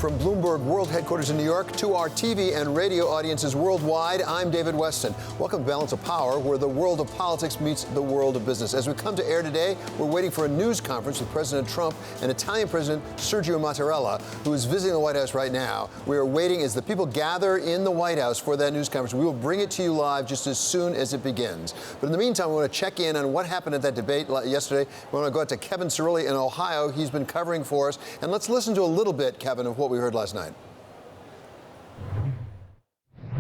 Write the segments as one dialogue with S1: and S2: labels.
S1: From Bloomberg World Headquarters in New York to our TV and radio audiences worldwide, I'm David Westin. Welcome to Balance of Power, where the world of politics meets the world of business. As we come to air today, we're waiting for a news conference with President Trump and Italian President Sergio Mattarella, who is visiting the White House right now. We are waiting as the people gather in the White House for that news conference. We will bring it to you live just as soon as it begins. But in the meantime, we want to check in on what happened at that debate yesterday. We want to go out to Kevin Cirilli in Ohio. He's been covering for us. And let's listen to a little bit, Kevin, of what we heard last night.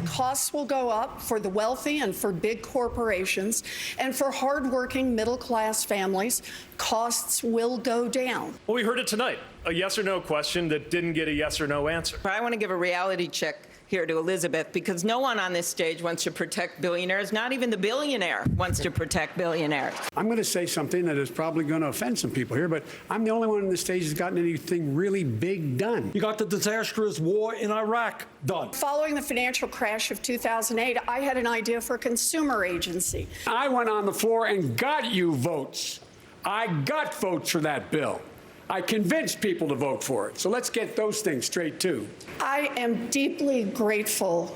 S2: Costs will go up for the wealthy and for big corporations, and for hardworking middle-class families, costs will go down.
S3: Well, we heard it tonight, a yes or no question that didn't get a yes or no answer.
S4: I want to give a reality check here to Elizabeth, because no one on this stage wants to protect billionaires. Not even the billionaire wants to protect billionaires.
S5: I'm going to say something that is probably going to offend some people here, but I'm the only one on the stage who's gotten anything really big done.
S6: You got the disastrous war in Iraq done.
S2: Following the financial crash of 2008, I had an idea for a consumer agency.
S5: I went on the floor and got you votes. I got votes for that bill. I convinced people to vote for it. So let's get those things straight, too.
S2: I am deeply grateful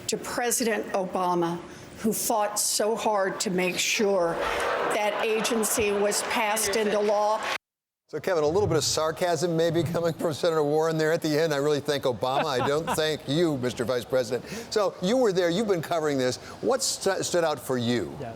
S2: to President Obama, who fought so hard to make sure that agency was passed into law.
S1: So, Kevin, a little bit of sarcasm maybe coming from Senator Warren there at the end. I really thank Obama. I don't thank you, Mr. Vice President. So you were there. You've been covering this. What stood out for you?
S7: Yeah.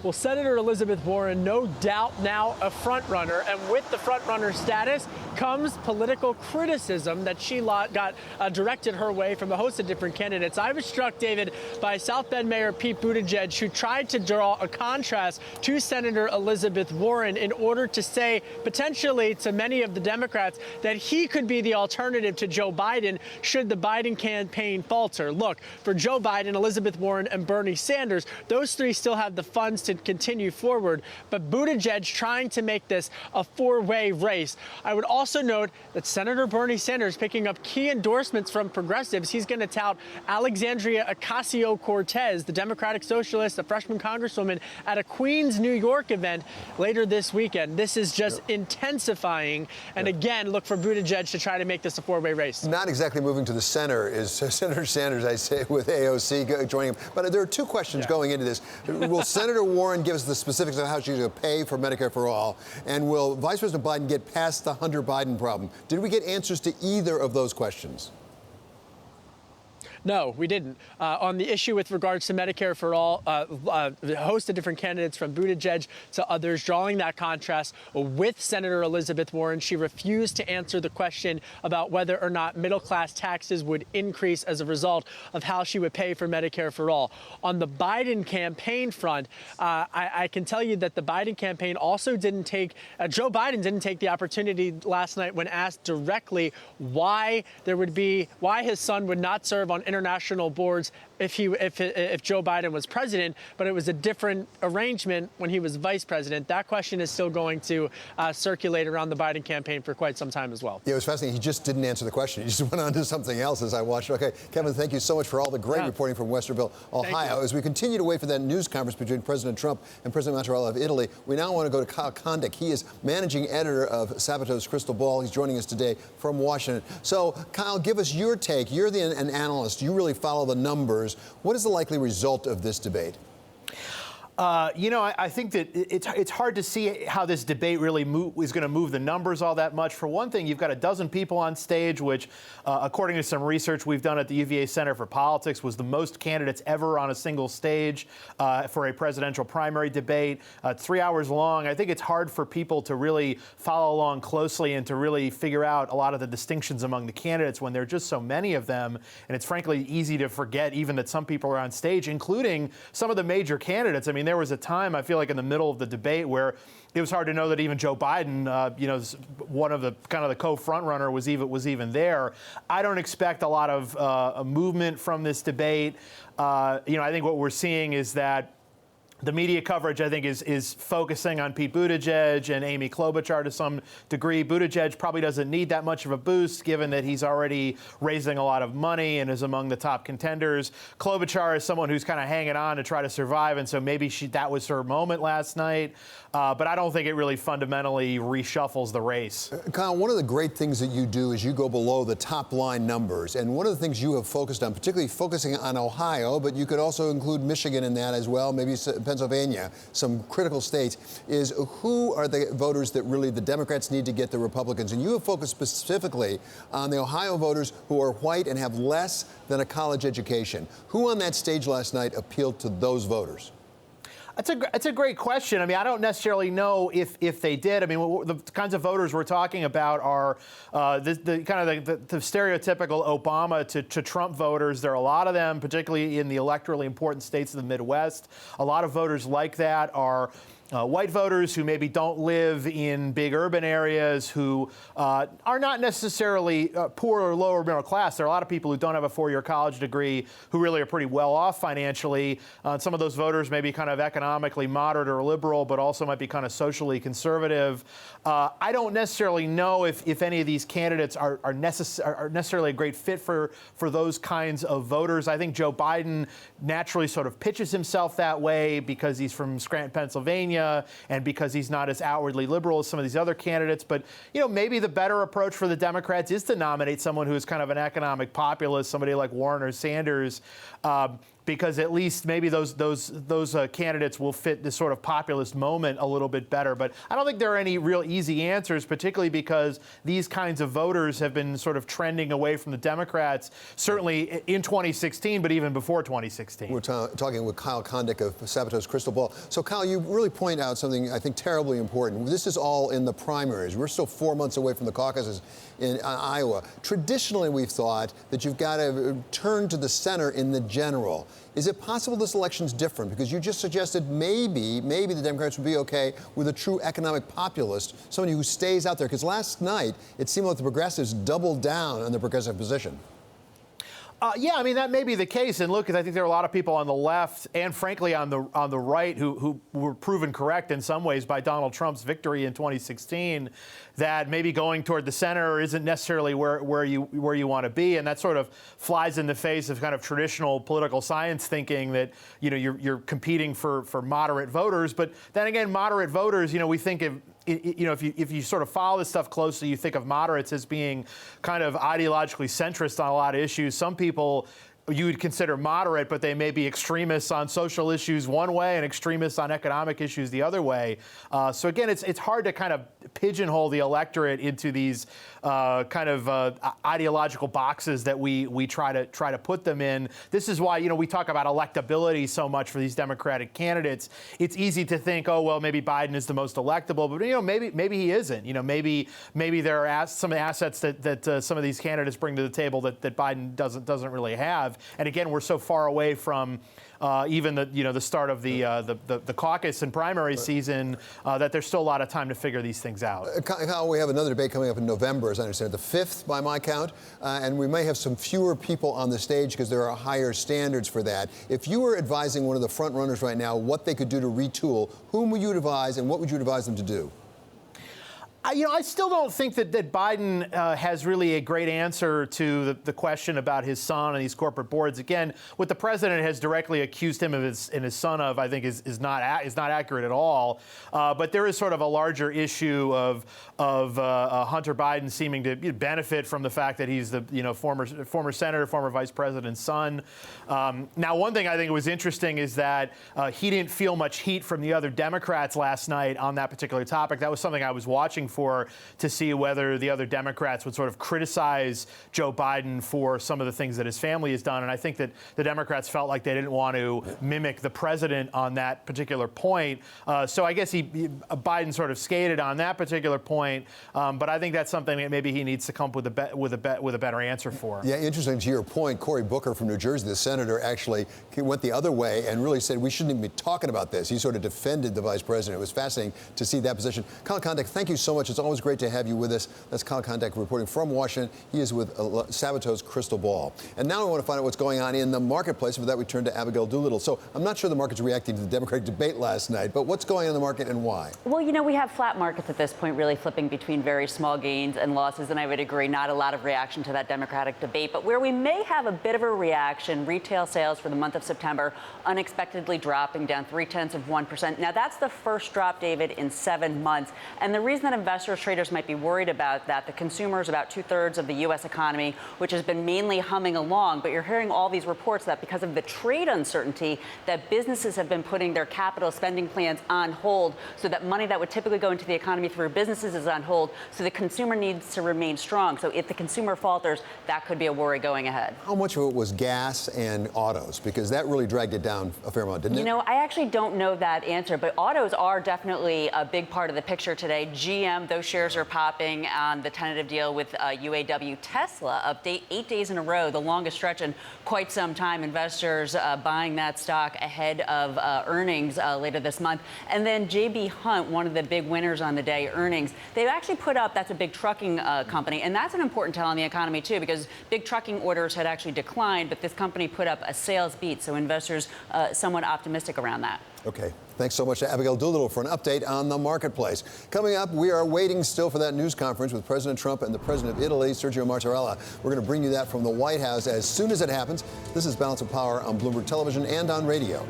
S7: Well, Senator Elizabeth Warren, no doubt now a front-runner, and with the front-runner status comes political criticism that she got directed her way from a host of different candidates. I was struck, David, by South Bend Mayor Pete Buttigieg, who tried to draw a contrast to Senator Elizabeth Warren in order to say, potentially to many of the Democrats, that he could be the alternative to Joe Biden should the Biden campaign falter. Look, for Joe Biden, Elizabeth Warren, and Bernie Sanders, those three still have the funds to continue forward, but Buttigieg trying to make this a four-way race. I would also note that Senator Bernie Sanders picking up key endorsements from progressives. He's going to tout Alexandria Ocasio-Cortez, the Democratic Socialist, a freshman congresswoman, at a Queens, New York event later this weekend. This is just intensifying, and again, look for Buttigieg to try to make this a four-way race.
S1: Not exactly moving to the center is Senator Sanders, I say, with AOC joining him. But there are two questions going into this. Will Senator Warren give us the specifics of how she's going to pay for Medicare for all? And will Vice President Biden get past the Hunter Biden problem? Did we get answers to either of those questions?
S7: No, we didn't. On the issue with regards to Medicare for all, a host of different candidates from Buttigieg to others drawing that contrast with Senator Elizabeth Warren. She refused to answer the question about whether or not middle-class taxes would increase as a result of how she would pay for Medicare for all. On the Biden campaign front, I can tell you that the Biden campaign also didn't take, Joe Biden didn't take the opportunity last night when asked directly why his son would not serve on international boards if Joe Biden was president, but it was a different arrangement when he was vice president. That question is still going to circulate around the Biden campaign for quite some time as well.
S1: Yeah, it was fascinating. He just didn't answer the question. He just went on to something else as I watched. Okay, Kevin, thank you so much for all the great reporting from Westerville, Ohio. As we continue to wait for that news conference between President Trump and President Mattarella of Italy, we now want to go to Kyle Kondik. He is managing editor of Sabato's Crystal Ball. He's joining us today from Washington. So, Kyle, give us your take. You're an analyst. You really follow the numbers. What is the likely result of this debate?
S8: I think that it's hard to see how this debate really is going to move the numbers all that much. For one thing, you've got a dozen people on stage, which, according to some research we've done at the UVA Center for Politics, was the most candidates ever on a single stage for a presidential primary debate. 3 hours long. I think it's hard for people to really follow along closely and to really figure out a lot of the distinctions among the candidates when there are just so many of them. And it's frankly easy to forget even that some people are on stage, including some of the major candidates. I mean, there was a time, I feel like, in the middle of the debate where it was hard to know that even Joe Biden, one of the kind of the co-frontrunner was even there. I don't expect a lot of a movement from this debate. I think what we're seeing is that The media coverage, I think, is focusing on Pete Buttigieg and Amy Klobuchar to some degree. Buttigieg probably doesn't need that much of a boost, given that he's already raising a lot of money and is among the top contenders. Klobuchar is someone who's kind of hanging on to try to survive, and so maybe that was her moment last night. But I don't think it really fundamentally reshuffles the race.
S1: Kyle, one of the great things that you do is you go below the top line numbers. And one of the things you have focused on, particularly focusing on Ohio, but you could also include Michigan in that as well, maybe Pennsylvania, some critical states, is who are the voters that really the Democrats need to get the Republicans? And you have focused specifically on the Ohio voters who are white and have less than a college education. Who on that stage last night appealed to those voters?
S8: It's a great question. I mean, I don't necessarily know if they did. I mean, the kinds of voters we're talking about are the stereotypical Obama to Trump voters. There are a lot of them, particularly in the electorally important states of the Midwest. A lot of voters like that are white voters who maybe don't live in big urban areas, who are not necessarily poor or lower middle class. There are a lot of people who don't have a four-year college degree who really are pretty well off financially. Some of those voters may be kind of economically moderate or liberal, but also might be kind of socially conservative. I don't necessarily know if any of these candidates are necessarily a great fit for those kinds of voters. I think Joe Biden naturally sort of pitches himself that way because he's from Scranton, Pennsylvania, and because he's not as outwardly liberal as some of these other candidates. But, maybe the better approach for the Democrats is to nominate someone who is kind of an economic populist, somebody like Warren or Sanders, because at least maybe those candidates will fit this sort of populist moment a little bit better. But I don't think there are any real easy answers, particularly because these kinds of voters have been sort of trending away from the Democrats, certainly in 2016, but even before 2016.
S1: We're talking with Kyle Kondik of Sabato's Crystal Ball. So, Kyle, you really point out something I think terribly important. This is all in the primaries. We're still 4 months away from the caucuses in Iowa. Traditionally, we've thought that you've got to turn to the center in the general. Is it possible this election's different? Because you just suggested maybe the Democrats would be okay with a true economic populist, somebody who stays out there. Because last night, it seemed like the progressives doubled down on the progressive position.
S8: Yeah, I mean, that may be the case. And look, I think there are a lot of people on the left and, frankly, on the right who were proven correct in some ways by Donald Trump's victory in 2016, that maybe going toward the center isn't necessarily where you want to be. And that sort of flies in the face of kind of traditional political science thinking that, you're competing for moderate voters. But then again, moderate voters, we think of, if you sort of follow this stuff closely, you think of moderates as being kind of ideologically centrist on a lot of issues. Some people you would consider moderate, but they may be extremists on social issues one way and extremists on economic issues the other way. So again, it's hard to kind of pigeonhole the electorate into these ideological boxes that we try to put them in. This is why we talk about electability so much for these Democratic candidates. It's easy to think, oh well, maybe Biden is the most electable, but maybe he isn't. Maybe there are some assets that some of these candidates bring to the table that Biden doesn't really have. And again, we're so far away from even the start of the caucus and primary season that there's still a lot of time to figure these things out.
S1: Kyle, we have another debate coming up in November, as I understand it, the 5th by my count, and we may have some fewer people on the stage because there are higher standards for that. If you were advising one of the front runners right now what they could do to retool, whom would you advise and what would you advise them to do?
S8: I still don't think that Biden has really a great answer to the question about his son and these corporate boards. Again, what the president has directly accused him of his son of, I think, is not accurate at all. But there is sort of a larger issue of Hunter Biden seeming to benefit from the fact that he's the former senator, former vice president's son. Now, one thing I think was interesting is that he didn't feel much heat from the other Democrats last night on that particular topic. That was something I was watching for to see whether the other Democrats would sort of criticize Joe Biden for some of the things that his family has done. And I think that the Democrats felt like they didn't want to mimic the president on that particular point. So I guess Biden sort of skated on that particular point. But I think that's something that maybe he needs to come up with a better answer for.
S1: Yeah, interesting to your point. Cory Booker from New Jersey, the senator, actually went the other way and really said we shouldn't even be talking about this. He sort of defended the vice president. It was fascinating to see that position. Kyle Kondik, thank you so much much. It's always great to have you with us. That's Kyle Kondak reporting from Washington. He is with Sabato's Crystal Ball. And now I want to find out what's going on in the marketplace. For that, we turn to Abigail Doolittle. So I'm not sure the market's reacting to the Democratic debate last night, but what's going on in the market and why?
S9: Well, we have flat markets at this point, really flipping between very small gains and losses, and I would agree, not a lot of reaction to that Democratic debate. But where we may have a bit of a reaction, retail sales for the month of September unexpectedly dropping down 0.3%. Now, that's the first drop, David, in 7 months. And the reason that investors, traders might be worried about that, the consumer is about 2/3 of the U.S. economy, which has been mainly humming along. But you're hearing all these reports that because of the trade uncertainty, that businesses have been putting their capital spending plans on hold, so that money that would typically go into the economy through businesses is on hold. So the consumer needs to remain strong. So if the consumer falters, that could be a worry going ahead.
S1: How much of it was gas and autos? Because that really dragged it down a fair amount, didn't it?
S9: I actually don't know that answer, but autos are definitely a big part of the picture today. GM, those shares are popping on the tentative deal with UAW. Tesla update 8 days in a row, the longest stretch in quite some time. Investors buying that stock ahead of earnings later this month. And then J.B. Hunt, one of the big winners on the day, earnings. They've actually put up, that's a big trucking company, and that's an important tell on the economy too, because big trucking orders had actually declined, but this company put up a sales beat, so investors somewhat optimistic around that.
S1: Okay. Thanks so much to Abigail Doolittle for an update on the marketplace. Coming up, we are waiting still for that news conference with President Trump and the President of Italy, Sergio Mattarella. We're going to bring you that from the White House as soon as it happens. This is Balance of Power on Bloomberg Television and on radio.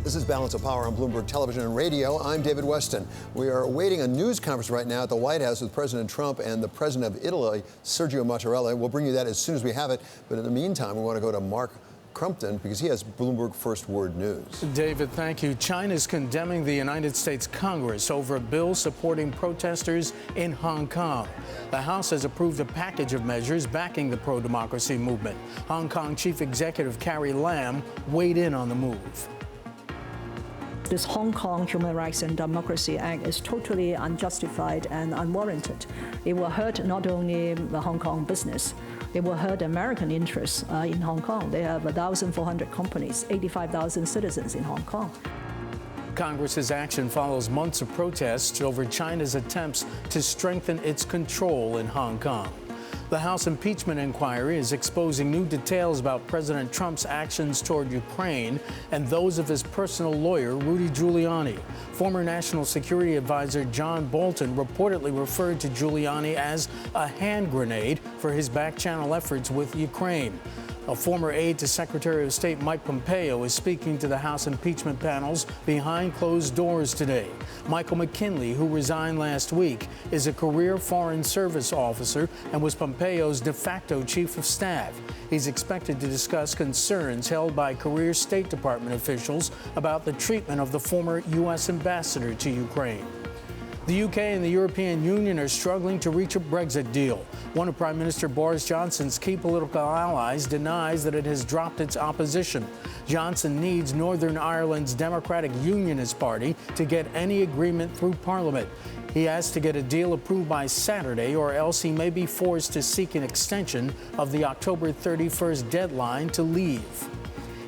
S1: This is Balance of Power on Bloomberg Television and Radio. I'm David Westin. We are awaiting a news conference right now at the White House with President Trump and the President of Italy, Sergio Mattarella. We'll bring you that as soon as we have it. But in the meantime, we want to go to Mark Crumpton because he has Bloomberg First Word News.
S10: David, thank you. China's condemning the United States Congress over a bill supporting protesters in Hong Kong. The House has approved a package of measures backing the pro-democracy movement. Hong Kong Chief Executive Carrie Lam weighed in on the move.
S11: This Hong Kong Human Rights and Democracy Act is totally unjustified and unwarranted. It will hurt not only the Hong Kong business, it will hurt American interests in Hong Kong. They have 1,400 companies, 85,000 citizens in Hong Kong.
S10: Congress's action follows months of protests over China's attempts to strengthen its control in Hong Kong. The House impeachment inquiry is exposing new details about President Trump's actions toward Ukraine and those of his personal lawyer, Rudy Giuliani. Former National Security Advisor John Bolton reportedly referred to Giuliani as a hand grenade for his back-channel efforts with Ukraine. A former aide to Secretary of State Mike Pompeo is speaking to the House impeachment panels behind closed doors today. Michael McKinley, who resigned last week, is a career Foreign Service officer and was Pompeo's de facto chief of staff. He's expected to discuss concerns held by career State Department officials about the treatment of the former U.S. ambassador to Ukraine. The UK and the European Union are struggling to reach a Brexit deal. One of Prime Minister Boris Johnson's key political allies denies that it has dropped its opposition. Johnson needs Northern Ireland's Democratic Unionist Party to get any agreement through Parliament. He has to get a deal approved by Saturday, or else he may be forced to seek an extension of the October 31st deadline to leave.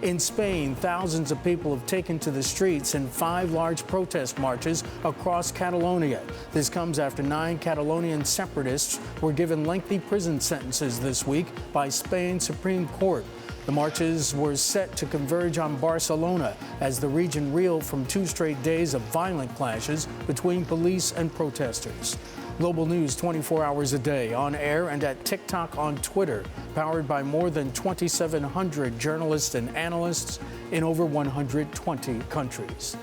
S10: In Spain, thousands of people have taken to the streets in 5 large protest marches across Catalonia. This comes after 9 Catalonian separatists were given lengthy prison sentences this week by Spain's Supreme Court. The marches were set to converge on Barcelona as the region reeled from 2 straight days of violent clashes between police and protesters. Global news 24 hours a day, on air and at TikTok, on Twitter, powered by more than 2,700 journalists and analysts in over 120 countries.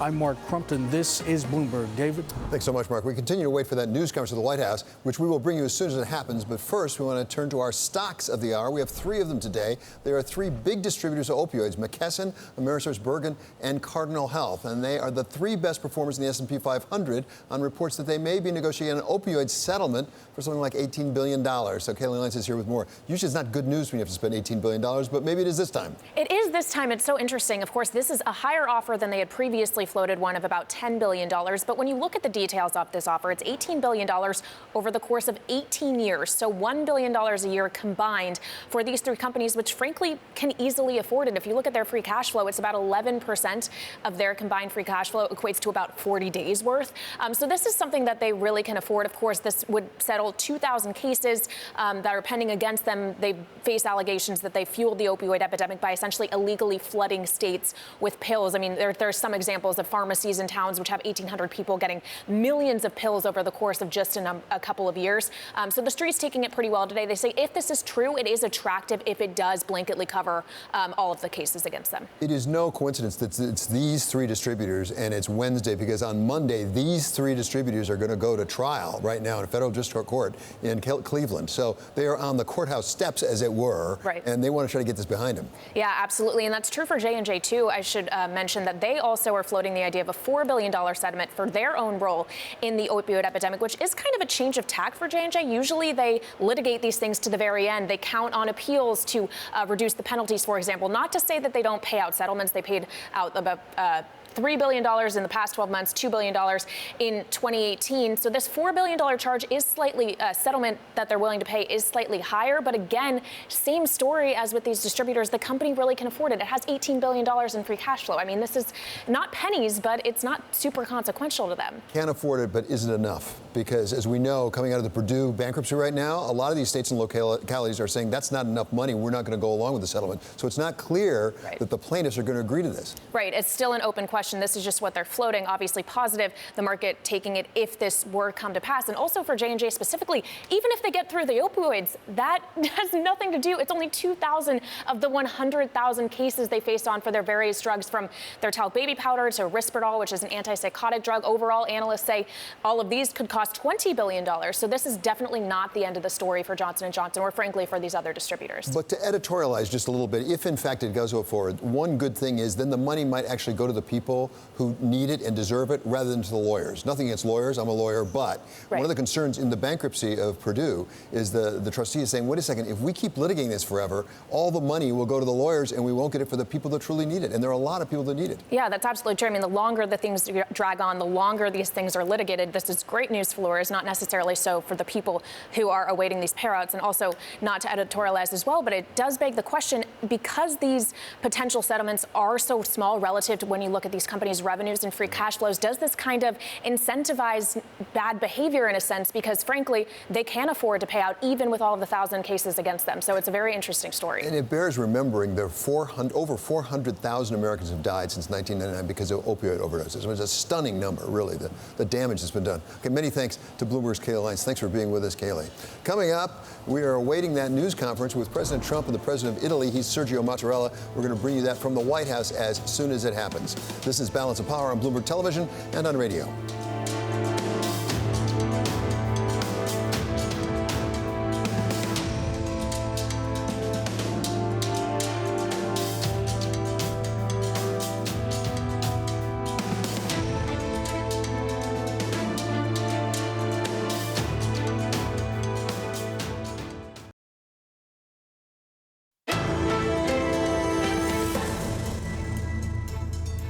S10: I'm Mark Crumpton. This is Bloomberg. David?
S1: Thanks so much, Mark. We continue to wait for that news conference at the White House, which we will bring you as soon as it happens. But first, we want to turn to our stocks of the hour. We have 3 of them today. There are 3 big distributors of opioids: McKesson, AmerisourceBergen, and Cardinal Health. And they are the 3 best performers in the S&P 500 on reports that they may be negotiating an opioid settlement for something like $18 billion. So Kaylee Lance is here with more. Usually it's not good news when you have to spend $18 billion, but maybe it is this time.
S12: It is is this time? It's so interesting. Of course, this is a higher offer than they had previously floated, one of about $10 billion. But when you look at the details of this offer, it's $18 billion over the course of 18 years. So $1 billion a year combined for these three companies, which frankly can easily afford it. If you look at their free cash flow, it's about 11% of their combined free cash flow, equates to about 40 days worth. So this is something that they really can afford. Of course, this would settle 2,000 cases that are pending against them. They face allegations that they fueled the opioid epidemic by essentially illegally flooding states with pills. I mean, there's some examples of pharmacies in towns which have 1,800 people getting millions of pills over the course of just a couple of years. So the street's taking it pretty well today. They say if this is true, it is attractive if it does blanketly cover all of the cases against them.
S1: It is no coincidence that it's these three distributors and it's Wednesday, because on Monday, these three distributors are going to go to trial right now in a federal district court in Cleveland. So they are on the courthouse steps, as it were,
S12: right,
S1: and they want to try to get this behind them.
S12: Yeah, absolutely. And that's true for J&J, too. I should mention that they also are floating the idea of a $4 billion settlement for their own role in the opioid epidemic, which is kind of a change of tack for J&J. Usually they litigate these things to the very end. They count on appeals to reduce the penalties, for example. Not to say that they don't pay out settlements. They paid out about $3 billion in the past 12 months, $2 billion in 2018. So this $4 billion charge is slightly, settlement that they're willing to pay is slightly higher. But again, same story as with these distributors. The company really can afford it. It has $18 billion in free cash flow. I mean, this is not pennies, but it's not super consequential to them.
S1: Can't afford it, but isn't enough. Because as we know, coming out of the Purdue bankruptcy right now, a lot of these states and localities are saying that's not enough money. We're not going to go along with the settlement. So it's not clear that the plaintiffs are going to agree to this.
S12: Right. It's still an open question. This is just what they're floating. Obviously positive, the market taking it if this were come to pass. And also for J&J specifically, even if they get through the opioids, that has nothing to do. It's only 2,000 of the 100,000 cases they faced on for their various drugs, from their talc baby powder to Risperdal, which is an antipsychotic drug. Overall, analysts say all of these could cost $20 billion. So this is definitely not the end of the story for Johnson & Johnson, or frankly for these other distributors.
S1: But to editorialize just a little bit, if in fact it does go forward, one good thing is then the money might actually go to the people who need it and deserve it, rather than to the lawyers. Nothing against lawyers, I'm a lawyer, but one of the concerns in the bankruptcy of Purdue is the trustee is saying, wait a second, if we keep litigating this forever, all the money will go to the lawyers and we won't get it for the people that truly need it. And there are a lot of people that need it.
S12: Yeah, that's absolutely true. I mean, the longer the things drag on, the longer these things are litigated. This is great news for lawyers, not necessarily so for the people who are awaiting these payouts. And also, not to editorialize as well, but it does beg the question, because these potential settlements are so small relative to when you look at these companies' revenues and free cash flows, does this kind of incentivize bad behavior in a sense? Because frankly, they can afford to pay out even with all of the 1,000 cases against them. So it's a very interesting story.
S1: And it bears remembering there are over 400,000 Americans have died since 1999 because of opioid overdoses. It was a stunning number, really, the damage that's been done. Okay, many thanks to Bloomberg's Kaylee Lyons. Thanks for being with us, Kaylee. Coming up, we are awaiting that news conference with President Trump and the President of Italy. He's Sergio Mattarella. We're going to bring you that from the White House as soon as it happens. This is Balance of Power on Bloomberg Television and on radio.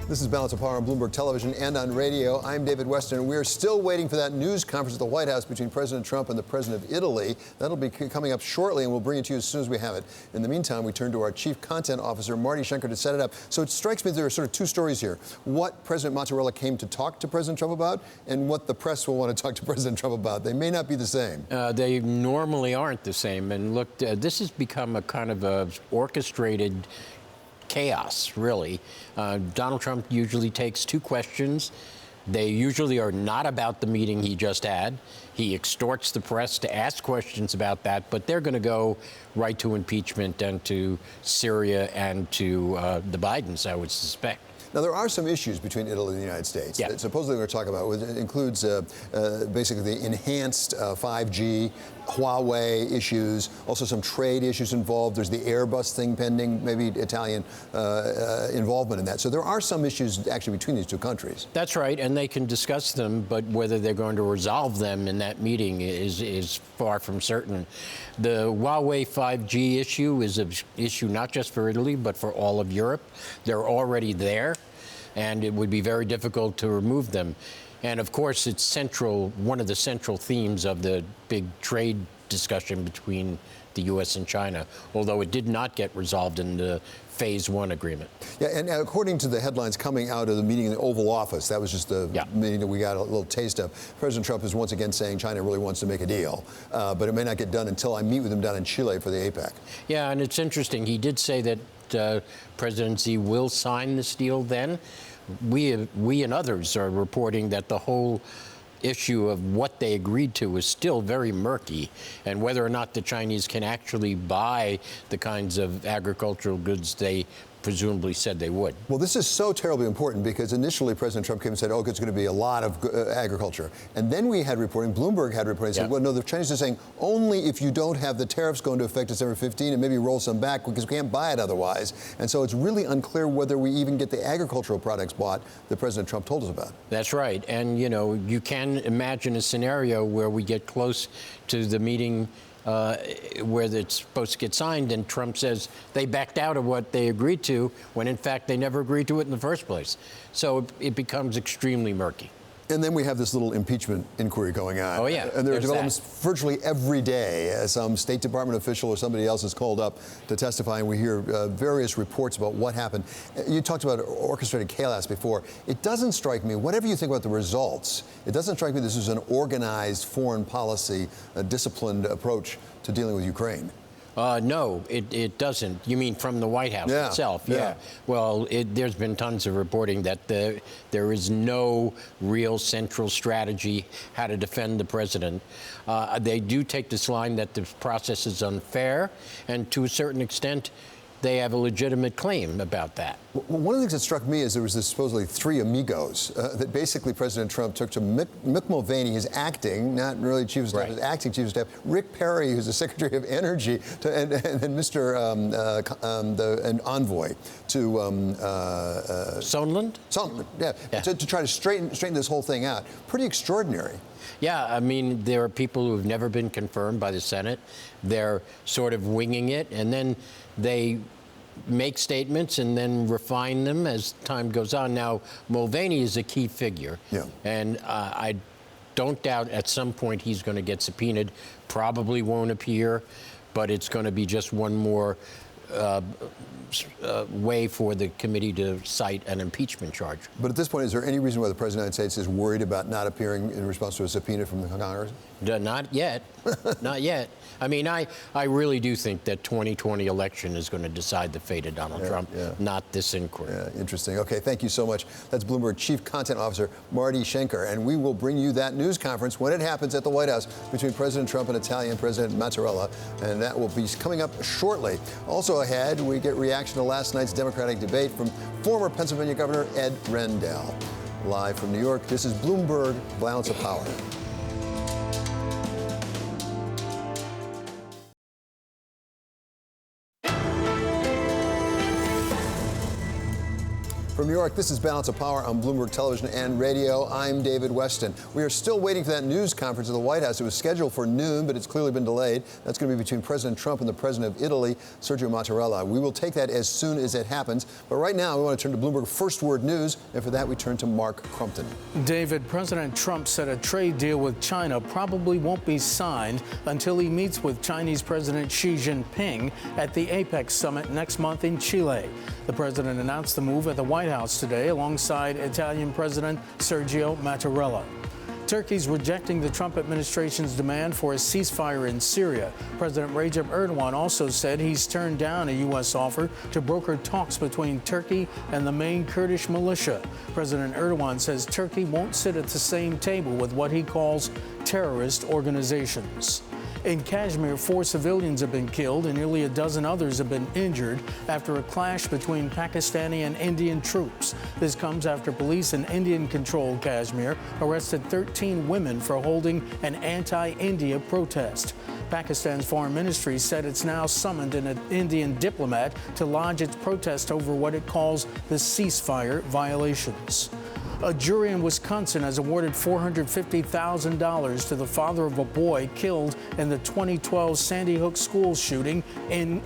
S1: This is Balance of Power on Bloomberg Television and on radio. I'm David Westin. We are still waiting for that news conference at the White House between President Trump and the President of Italy. That'll be coming up shortly, and we'll bring it to you as soon as we have it. In the meantime, we turn to our Chief Content Officer, Marty Schenker, to set it up. So it strikes me there are sort of two stories here. What President Mattarella came to talk to President Trump about, and what the press will want to talk to President Trump about. They may not be the same.
S13: They normally aren't the same. And look, this has become a kind of a orchestrated chaos, really. Donald Trump usually takes two questions. They usually are not about the meeting he just had. He extorts the press to ask questions about that, but they're going to go right to impeachment and to Syria and to the Bidens, I would suspect.
S1: Now, there are some issues between Italy and the United States that supposedly we're going to talk about. It includes basically the enhanced 5G, Huawei issues, also some trade issues involved. There's the Airbus thing pending, maybe Italian involvement in that. So there are some issues actually between these two countries.
S13: That's right, and they can discuss them, but whether they're going to resolve them in that meeting is far from certain. The Huawei 5G issue is an issue not just for Italy, but for all of Europe. They're already there, and it would be very difficult to remove them. And of course, it's central, one of the central themes of the big trade discussion between the U.S. and China, although it did not get resolved in the Phase 1 agreement.
S1: Yeah, and according to the headlines coming out of the meeting in the Oval Office, that was just the meeting that we got a little taste of. President Trump is once again saying China really wants to make a deal, but it may not get done until I meet with him down in Chile for the APEC.
S13: Yeah, and it's interesting. He did say that President Xi will sign this deal then. We and others are reporting that the whole issue of what they agreed to is still very murky, and whether or not the Chinese can actually buy the kinds of agricultural goods they presumably said they would.
S1: Well, this is so terribly important because initially President Trump came and said, oh, it's going to be a lot of agriculture. And then we had reporting, Bloomberg had reporting, said, well, no, the Chinese are saying only if you don't have the tariffs go into effect December 15 and maybe roll some back because we can't buy it otherwise. And so it's really unclear whether we even get the agricultural products bought that President Trump told us about.
S13: That's right. And, you know, you can imagine a scenario where we get close to the meeting where it's supposed to get signed, and Trump says they backed out of what they agreed to, when in fact they never agreed to it in the first place. So it becomes extremely murky.
S1: And then we have this little impeachment inquiry going on.
S13: Oh, yeah.
S1: And there are developments virtually every day. Some State Department official or somebody else is called up to testify, and we hear various reports about what happened. You talked about orchestrated chaos before. It doesn't strike me, whatever you think about the results, it doesn't strike me this is an organized foreign policy, a disciplined approach to dealing with Ukraine.
S13: No, it doesn't. You mean from the White House itself? Yeah. Well, there's been tons of reporting that there is no real central strategy how to defend the president. They do take this line that the process is unfair, and to a certain extent, they have a legitimate claim about that.
S1: Well, one of the things that struck me is there was this supposedly three amigos that basically President Trump took to Mick Mulvaney, his acting, not really chief of staff, his acting chief of staff, Rick Perry, who's the Secretary of Energy, and Mr. An envoy to
S13: Sondland?
S1: Sondland, yeah. To try to straighten this whole thing out. Pretty extraordinary.
S13: Yeah, I mean, there are people who have never been confirmed by the Senate. They're sort of winging it, and then they make statements and then refine them as time goes on. Now, Mulvaney is a key figure, and I don't doubt at some point he's going to get subpoenaed. Probably won't appear, but it's going to be just one more way for the committee to cite an impeachment charge.
S1: But at this point, is there any reason why the President of the United States is worried about not appearing in response to a subpoena from the Congress?
S13: Not yet. Not yet. I mean, I really do think that 2020 election is going to decide the fate of Donald Trump, not this inquiry.
S1: Yeah, interesting. Okay, thank you so much. That's Bloomberg Chief Content Officer Marty Schenker, and we will bring you that news conference when it happens at the White House between President Trump and Italian President Mattarella, and that will be coming up shortly. Also ahead, we get reaction to last night's Democratic debate from former Pennsylvania Governor Ed Rendell. Live from New York, this is Bloomberg Balance of Power. From New York, this is Balance of Power on Bloomberg Television and Radio. I'm David Westin. We are still waiting for that news conference at the White House. It was scheduled for noon, but it's clearly been delayed. That's going to be between President Trump and the President of Italy, Sergio Mattarella. We will take that as soon as it happens. But right now, we want to turn to Bloomberg First Word News, and for that, we turn to Mark Crumpton.
S10: David, President Trump said a trade deal with China probably won't be signed until he meets with Chinese President Xi Jinping at the APEC summit next month in Chile. The president announced the move at the White House today alongside Italian President Sergio Mattarella. Turkey's rejecting the Trump administration's demand for a ceasefire in Syria. President Recep Erdogan also said he's turned down a U.S. offer to broker talks between Turkey and the main Kurdish militia. President Erdogan says Turkey won't sit at the same table with what he calls terrorist organizations. In Kashmir, 4 civilians have been killed and nearly a dozen others have been injured after a clash between Pakistani and Indian troops. This comes after police in Indian-controlled Kashmir arrested 13 women for holding an anti-India protest. Pakistan's foreign ministry said it's now summoned an Indian diplomat to lodge its protest over what it calls the ceasefire violations. A jury in Wisconsin has awarded $450,000 to the father of a boy killed in the 2012 Sandy Hook school shooting in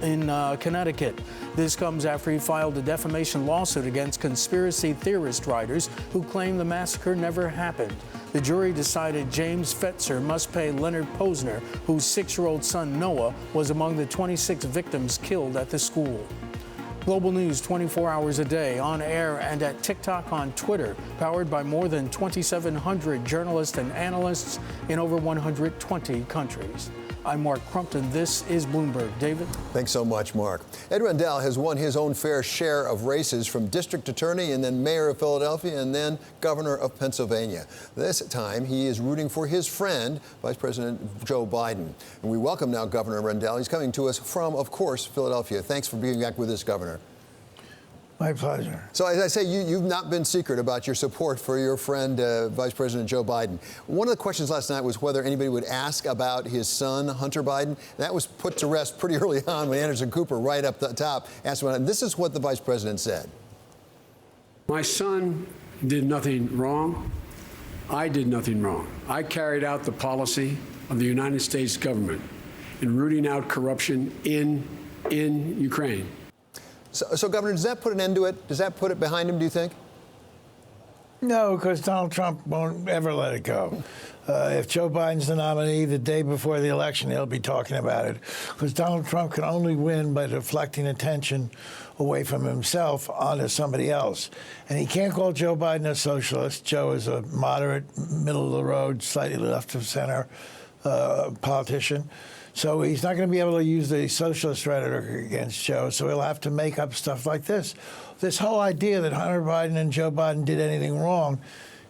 S10: Connecticut. This comes after he filed a defamation lawsuit against conspiracy theorist writers who claim the massacre never happened. The jury decided James Fetzer must pay Leonard Posner, whose 6-year-old son Noah was among the 26 victims killed at the school. Global news 24 hours a day, on air and at TikTok, on Twitter, powered by more than 2,700 journalists and analysts in over 120 countries. I'm Mark Crumpton. This is Bloomberg. David?
S1: Thanks so much, Mark. Ed Rendell has won his own fair share of races, from district attorney and then mayor of Philadelphia and then governor of Pennsylvania. This time, he is rooting for his friend, Vice President Joe Biden. And we welcome now Governor Rendell. He's coming to us from, of course, Philadelphia. Thanks for being back with us, Governor.
S14: My pleasure.
S1: So, as I say, you've not been secret about your support for your friend, Vice President Joe Biden. One of the questions last night was whether anybody would ask about his son, Hunter Biden. That was put to rest pretty early on when Anderson Cooper, right up the top, asked about it. And this is what the Vice President said.
S5: My son did nothing wrong. I did nothing wrong. I carried out the policy of the United States government in rooting out corruption in Ukraine.
S1: So, Governor, does that put an end to it? Does that put it behind him, do you think?
S14: No, because Donald Trump won't ever let it go. If Joe Biden's the nominee the day before the election, he'll be talking about it. Because Donald Trump can only win by deflecting attention away from himself onto somebody else. And he can't call Joe Biden a socialist. Joe is a moderate, middle-of-the-road, slightly left-of-center politician. So he's not going to be able to use the socialist rhetoric against Joe, so he'll have to make up stuff like this. This whole idea that Hunter Biden and Joe Biden did anything wrong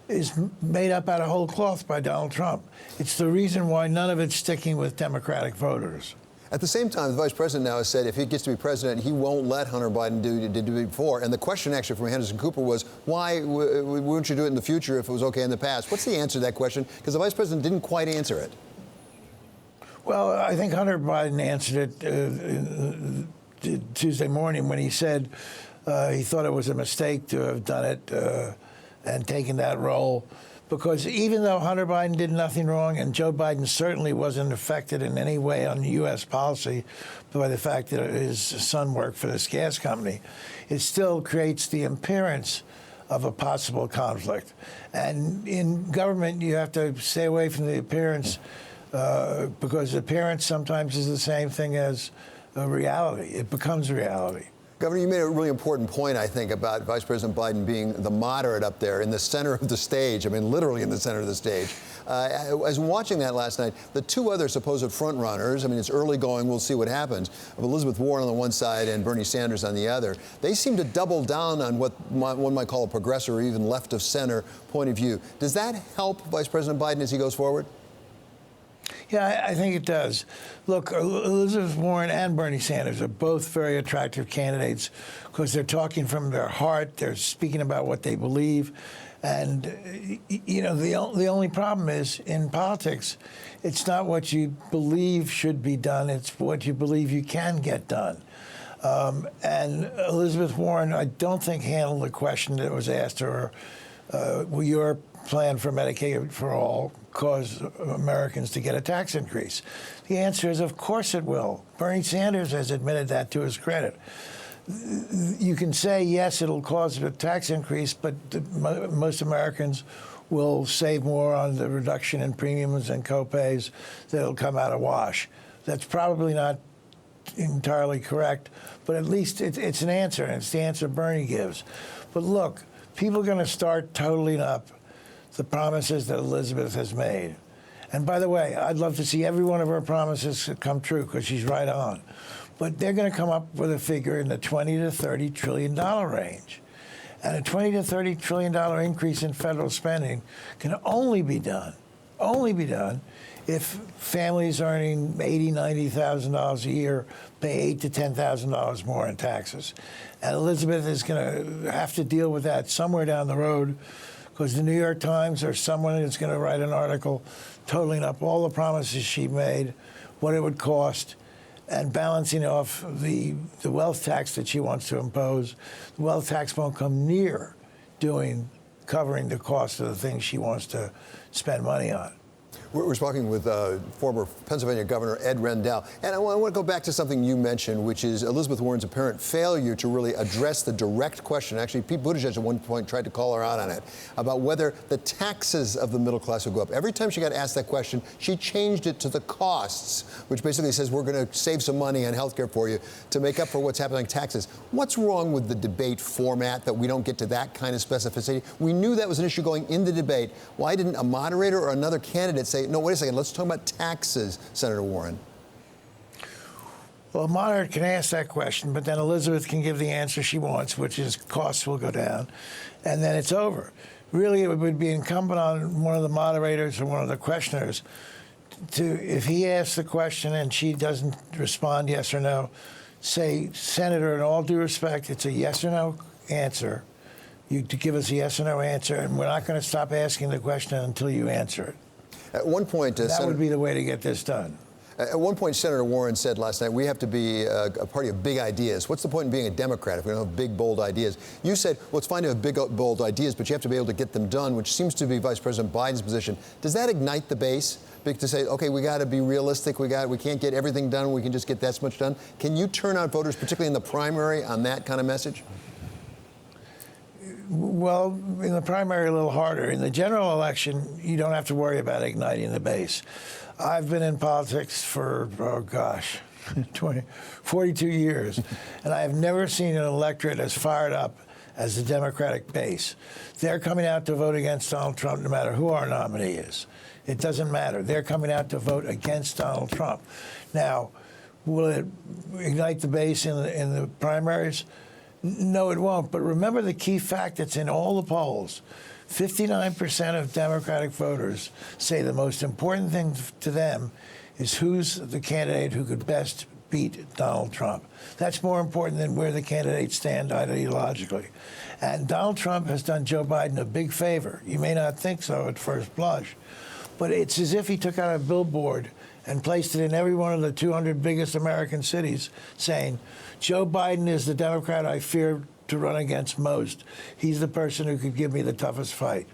S14: is made up out of whole cloth by Donald Trump. It's the reason why none of it's sticking with Democratic voters.
S1: At the same time, the Vice President now has said if he gets to be president, he won't let Hunter Biden do what he did before. And the question actually from Anderson Cooper was, why wouldn't you do it in the future if it was okay in the past? What's the answer to that question? Because the Vice President didn't quite answer it.
S14: Well, I think Hunter Biden answered it Tuesday morning when he said he thought it was a mistake to have done it and taken that role, because even though Hunter Biden did nothing wrong and Joe Biden certainly wasn't affected in any way on U.S. policy by the fact that his son worked for this gas company, it still creates the appearance of a possible conflict. And in government, you have to stay away from the appearance because appearance sometimes is the same thing as reality. It becomes reality.
S1: Governor, you made a really important point, I think, about Vice President Biden being the moderate up there in the center of the stage. I mean, literally in the center of the stage. As watching that last night, the two other supposed front runners, I mean, it's early going, we'll see what happens, of Elizabeth Warren on the one side and Bernie Sanders on the other, they seem to double down on what one might call a progressive or even left of center point of view. Does that help Vice President Biden as he goes forward?
S14: Yeah, I think it does. Look, Elizabeth Warren and Bernie Sanders are both very attractive candidates because they're talking from their heart. They're speaking about what they believe. And, you know, the only problem is in politics, it's not what you believe should be done. It's what you believe you can get done. And Elizabeth Warren, I don't think, handled the question that was asked to her, will your plan for Medicaid for all cause Americans to get a tax increase? The answer is, of course it will. Bernie Sanders has admitted that to his credit. You can say, yes, it'll cause a tax increase, but most Americans will save more on the reduction in premiums and copays that'll come out a wash. That's probably not entirely correct, but at least it's an answer, and it's the answer Bernie gives. But look, people are going to start totaling up the promises that Elizabeth has made. And by the way, I'd love to see every one of her promises come true because she's right on. But they're going to come up with a figure in the $20 to $30 trillion range. And a $20 to $30 trillion increase in federal spending can only be done if families earning $80,000, $90,000 a year pay $8,000 to $10,000 more in taxes. And Elizabeth is going to have to deal with that somewhere down the road, because the New York Times or someone is going to write an article totaling up all the promises she made, what it would cost, and balancing off the wealth tax that she wants to impose. The wealth tax won't come near doing covering the cost of the things she wants to spend money on.
S1: We're talking with former Pennsylvania Governor Ed Rendell. And I want to go back to something you mentioned, which is Elizabeth Warren's apparent failure to really address the direct question. Actually, Pete Buttigieg at one point tried to call her out on it, about whether the taxes of the middle class would go up. Every time she got asked that question, she changed it to the costs, which basically says we're going to save some money on health care for you to make up for what's happening in taxes. What's wrong with the debate format that we don't get to that kind of specificity? We knew that was an issue going in the debate. Why didn't a moderator or another candidate say, no, wait a second, let's talk about taxes, Senator Warren?
S14: Well, a moderator can ask that question, but then Elizabeth can give the answer she wants, which is costs will go down, and then it's over. Really, it would be incumbent on one of the moderators or one of the questioners to, if he asks the question and she doesn't respond yes or no, say, Senator, in all due respect, it's a yes or no answer. You to give us a yes or no answer, and we're not going to stop asking the question until you answer it.
S1: At one point,
S14: that would be the way to get this done.
S1: At one point, Senator Warren said last night, we have to be a party of big ideas. What's the point in being a Democrat if we don't have big, bold ideas? You said, well, it's fine to have big, bold ideas, but you have to be able to get them done, which seems to be Vice President Biden's position. Does that ignite the base? To say, okay, we got to be realistic. We can't get everything done. We can just get that much done. Can you turn out voters, particularly in the primary, on that kind of message?
S14: Well, in the primary, a little harder. In the general election, you don't have to worry about igniting the base. I've been in politics for, 42 years, and I have never seen an electorate as fired up as the Democratic base. They're coming out to vote against Donald Trump no matter who our nominee is. It doesn't matter. They're coming out to vote against Donald Trump. Now, will it ignite the base in the primaries? No, it won't. But remember the key fact that's in all the polls. 59% of Democratic voters say the most important thing to them is who's the candidate who could best beat Donald Trump. That's more important than where the candidates stand ideologically. And Donald Trump has done Joe Biden a big favor. You may not think so at first blush, but it's as if he took out a billboard and placed it in every one of the 200 biggest American cities, saying, Joe Biden is the Democrat I fear to run against most. He's the person who could give me the toughest fight.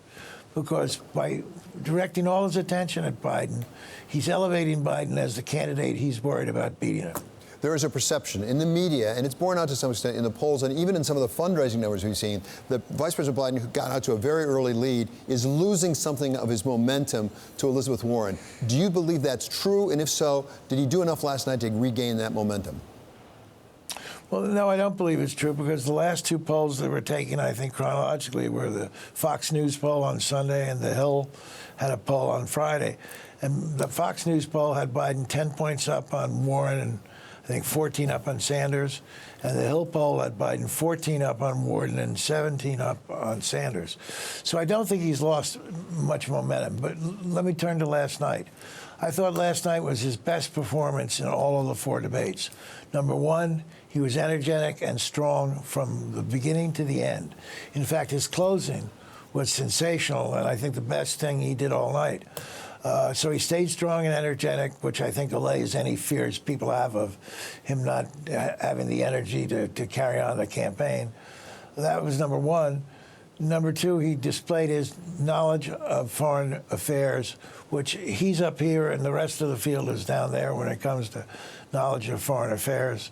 S14: Because by directing all his attention at Biden, he's elevating Biden as the candidate he's worried about beating him.
S1: There is a perception in the media, and it's borne out to some extent in the polls and even in some of the fundraising numbers we've seen, that Vice President Biden, who got out to a very early lead, is losing something of his momentum to Elizabeth Warren. Do you believe that's true? And if so, did he do enough last night to regain that momentum?
S14: Well, no, I don't believe it's true, because the last two polls that were taken, I think, chronologically, were the Fox News poll on Sunday and the Hill had a poll on Friday. And the Fox News poll had Biden 10 points up on Warren and I think 14 up on Sanders. And the Hill poll had Biden 14 up on Warren and 17 up on Sanders. So I don't think he's lost much momentum. But let me turn to last night. I thought last night was his best performance in all of the four debates. Number one, he was energetic and strong from the beginning to the end. In fact, his closing was sensational, and I think the best thing he did all night. So he stayed strong and energetic, which I think allays any fears people have of him not having the energy to carry on the campaign. That was number one. Number two, he displayed his knowledge of foreign affairs, which he's up here and the rest of the field is down there when it comes to knowledge of foreign affairs.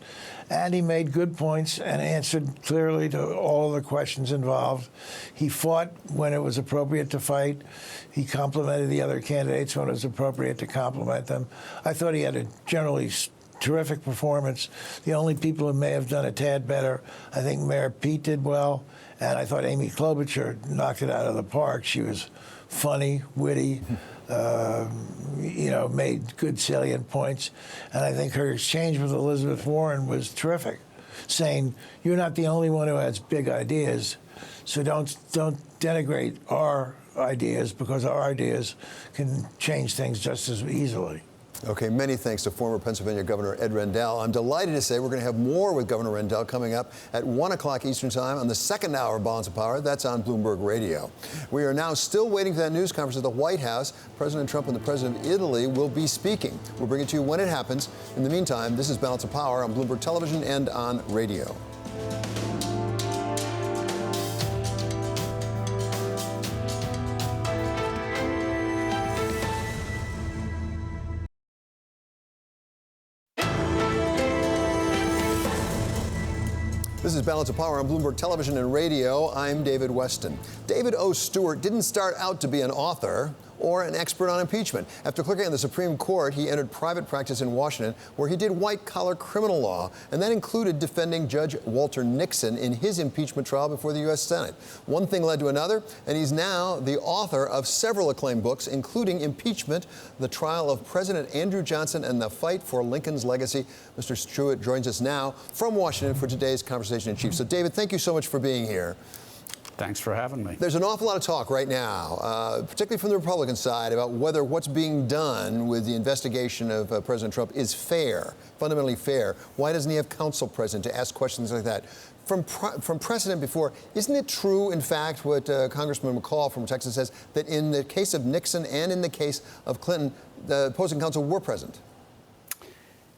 S14: And he made good points and answered clearly to all the questions involved. He fought when it was appropriate to fight. He complimented the other candidates when it was appropriate to compliment them. I thought he had a generally terrific performance. The only people who may have done a tad better, I think Mayor Pete did well, and I thought Amy Klobuchar knocked it out of the park. She was funny, witty, made good salient points. And I think her exchange with Elizabeth Warren was terrific, saying, you're not the only one who has big ideas, so don't denigrate our ideas, because our ideas can change things just as easily.
S1: Okay, many thanks to former Pennsylvania Governor Ed Rendell. I'm delighted to say we're going to have more with Governor Rendell coming up at 1 o'clock Eastern Time on the second hour of Balance of Power. That's on Bloomberg Radio. We are now still waiting for that news conference at the White House. President Trump and the President of Italy will be speaking. We'll bring it to you when it happens. In the meantime, this is Balance of Power on Bloomberg Television and on radio. This is Balance of Power on Bloomberg Television and Radio. I'm David Westin. David O. Stewart didn't start out to be an author or an expert on impeachment. After clerking on the Supreme Court, he entered private practice in Washington, where he did white-collar criminal law, and that included defending Judge Walter Nixon in his impeachment trial before the U.S. Senate. One thing led to another, and he's now the author of several acclaimed books, including Impeachment, the trial of President Andrew Johnson, and the fight for Lincoln's legacy. Mr. Stewart joins us now from Washington for today's Conversation in Chief. So, David, thank you so much for being here.
S15: Thanks for having me.
S1: There's an awful lot of talk right now, particularly from the Republican side, about whether what's being done with the investigation of President Trump is fair, fundamentally fair. Why doesn't he have counsel present to ask questions like that? From precedent before, isn't it true, in fact, what Congressman McCall from Texas says, that in the case of Nixon and in the case of Clinton, the opposing counsel were present?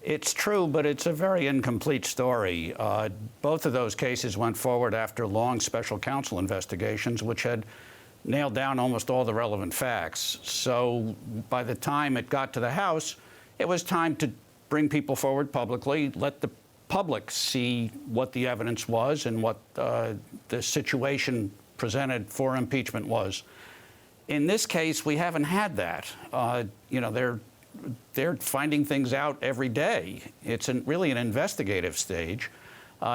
S15: It's true, but it's a very incomplete story. Both of those cases went forward after long special counsel investigations, which had nailed down almost all the relevant facts. So by the time it got to the House, it was time to bring people forward publicly, let the public see what the evidence was and what the situation presented for impeachment was. In this case, we haven't had that. They're finding things out every day. It's really an investigative stage.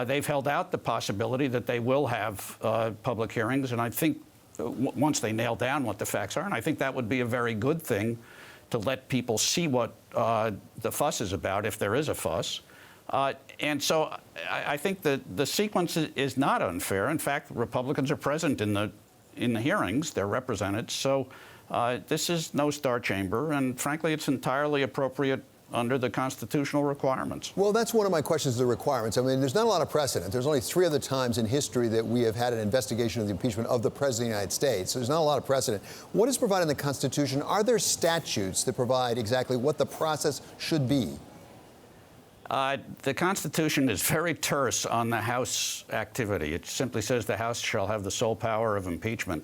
S15: They've held out the possibility that they will have public hearings, and I think once they nail down what the facts are, and I think that would be a very good thing to let people see what the fuss is about, if there is a fuss. And so I think that the sequence is not unfair. In fact, Republicans are present in the hearings. They're represented. So this is no star chamber, and frankly, it's entirely appropriate under the constitutional requirements.
S1: Well, that's one of my questions, the requirements. I mean, there's not a lot of precedent. There's only 3 other times in history that we have had an investigation of the impeachment of the President of the United States. So there's not a lot of precedent. What is provided in the Constitution? Are there statutes that provide exactly what the process should be?
S15: The Constitution is very terse on the House activity. It simply says the House shall have the sole power of impeachment.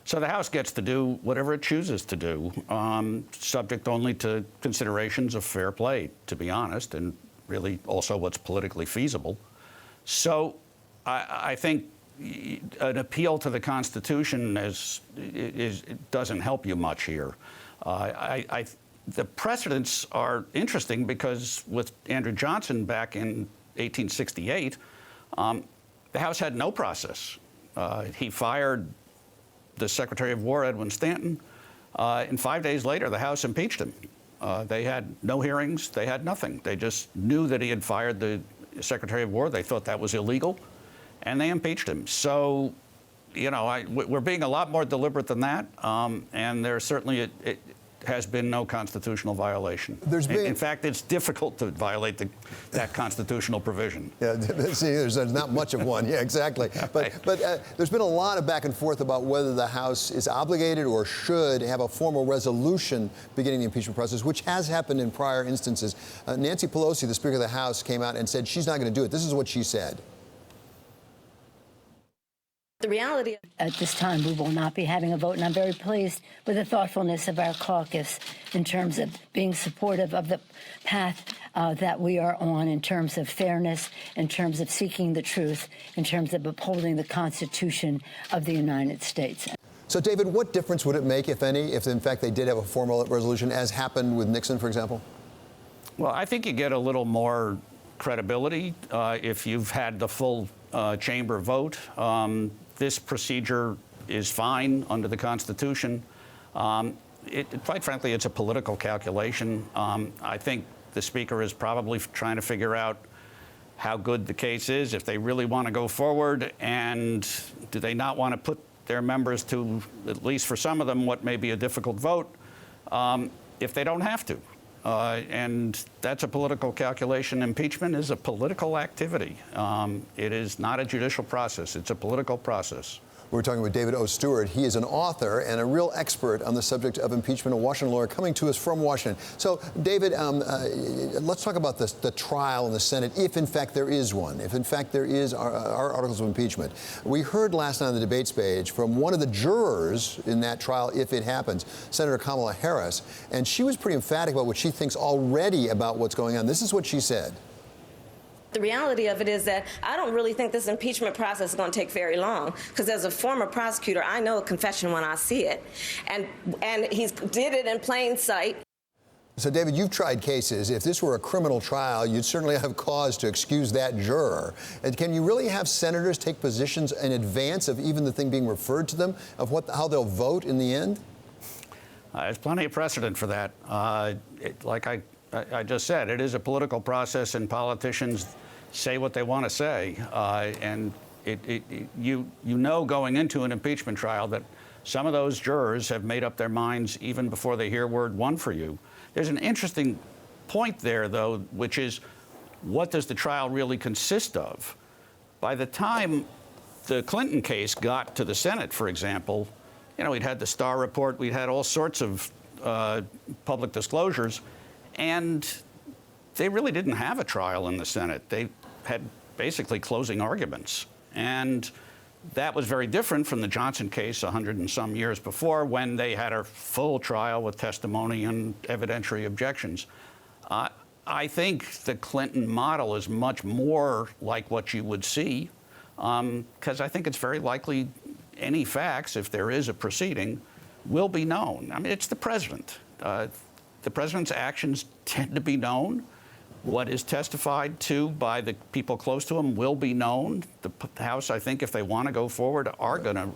S15: So the House gets to do whatever it chooses to do, subject only to considerations of fair play, to be honest, and really also what's politically feasible. So I think an appeal to the Constitution doesn't help you much here. The precedents are interesting because with Andrew Johnson back in 1868, the House had no process. He fired the Secretary of War, Edwin Stanton, and 5 days later, the House impeached him. They had no hearings. They had nothing. They just knew that he had fired the Secretary of War. They thought that was illegal, and they impeached him. So, we're being a lot more deliberate than that, and there certainly it has been no constitutional violation. In fact, it's difficult to violate that constitutional provision.
S1: Yeah, see, there's not much of one. Yeah, exactly. But there's been a lot of back and forth about whether the House is obligated or should have a formal resolution beginning the impeachment process, which has happened in prior instances. Nancy Pelosi, the Speaker of the House, came out and said she's not going to do it. This is what she said.
S16: The reality at this time, we will not be having a vote, and I'm very pleased with the thoughtfulness of our caucus in terms of being supportive of the path that we are on in terms of fairness, in terms of seeking the truth, in terms of upholding the Constitution of the United States.
S1: So, David, what difference would it make, if any, if in fact they did have a formal resolution, as happened with Nixon, for example?
S15: Well, I think you get a little more credibility if you've had the full chamber vote. This procedure is fine under the Constitution. Quite frankly, it's a political calculation. I think the Speaker is probably trying to figure out how good the case is, if they really want to go forward, and do they not want to put their members to, at least for some of them, what may be a difficult vote, if they don't have to. And that's a political calculation. Impeachment is a political activity. It is not a judicial process. It's a political process.
S1: We're talking with David O. Stewart. He is an author and a real expert on the subject of impeachment, a Washington lawyer coming to us from Washington. So, David, let's talk about the trial in the Senate, if in fact there is one, if in fact there is our articles of impeachment. We heard last night on the debate stage from one of the jurors in that trial, if it happens, Senator Kamala Harris, and she was pretty emphatic about what she thinks already about what's going on. This is what she said.
S17: The reality of it is that I don't really think this impeachment process is going to take very long, because as a former prosecutor, I know a confession when I see it. And he did it in plain sight.
S1: So, David, you've tried cases. If this were a criminal trial, you'd certainly have cause to excuse that juror. And can you really have senators take positions in advance of even the thing being referred to them, of how they'll vote in the end?
S15: There's plenty of precedent for that. Like I just said, it is a political process, and politicians say what they want to say. And you know going into an impeachment trial that some of those jurors have made up their minds even before they hear word one for you. There's an interesting point there, though, which is, what does the trial really consist of? By the time the Clinton case got to the Senate, for example, we'd had the Starr report, we'd had all sorts of public disclosures, and they really didn't have a trial in the Senate. They had basically closing arguments. And that was very different from the Johnson case 100 and some years before, when they had a full trial with testimony and evidentiary objections. I think the Clinton model is much more like what you would see, because I think it's very likely any facts, if there is a proceeding, will be known. I mean, it's the president. The president's actions tend to be known. What is testified to by the people close to him will be known. The House, I think, if they want to go forward, are going to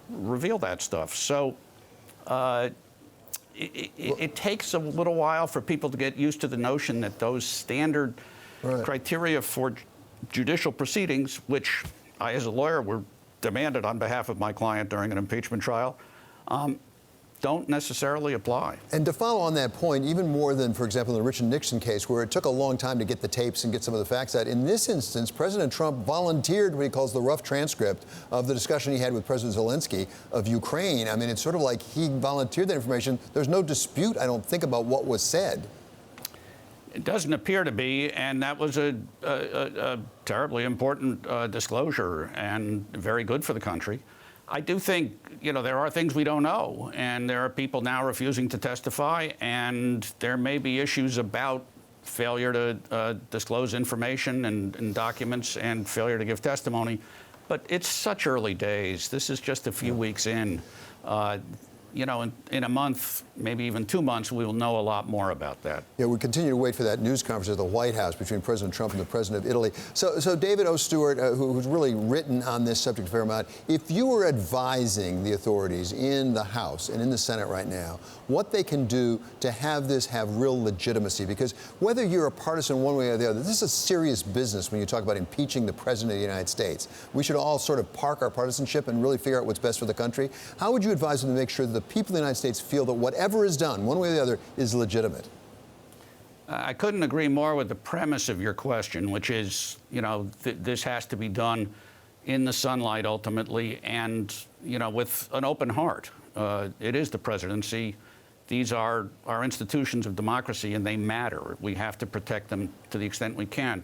S15: reveal that stuff. So it takes a little while for people to get used to the notion that those standard criteria for judicial proceedings, which I, as a lawyer, were demanded on behalf of my client during an impeachment trial, don't necessarily apply.
S1: And to follow on that point, even more than, for example, in the Richard Nixon case, where it took a long time to get the tapes and get some of the facts out, in this instance, President Trump volunteered what he calls the rough transcript of the discussion he had with President Zelensky of Ukraine. I mean, it's sort of like he volunteered that information. There's no dispute, I don't think, about what was said.
S15: It doesn't appear to be, and that was a terribly important disclosure, and very good for the country. I do think, there are things we don't know, and there are people now refusing to testify, and there may be issues about failure to disclose information and documents and failure to give testimony. But it's such early days. This is just a few weeks in. In a month, maybe even 2 months, we will know a lot more about that.
S1: Yeah, we continue to wait for that news conference at the White House between President Trump and the President of Italy. So David O. Stewart, who's really written on this subject a fair amount, if you were advising the authorities in the House and in the Senate right now, what they can do to have this have real legitimacy, because whether you're a partisan one way or the other, this is a serious business when you talk about impeaching the President of the United States. We should all sort of park our partisanship and really figure out what's best for the country. How would you advise them to make sure that the people of the United States feel that whatever is done, one way or the other, is legitimate?
S15: I couldn't agree more with the premise of your question, which is, this has to be done in the sunlight ultimately, and, with an open heart. It is the presidency. These are our institutions of democracy, and they matter. We have to protect them to the extent we can.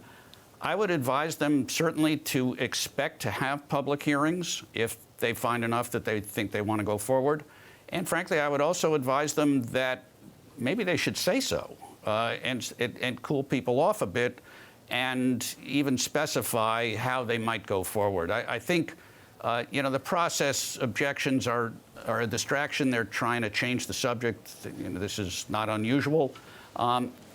S15: I would advise them certainly to expect to have public hearings if they find enough that they think they want to go forward. And frankly, I would also advise them that maybe they should say so and cool people off a bit, and even specify how they might go forward. I think, the process objections are a distraction. They're trying to change the subject. This is not unusual.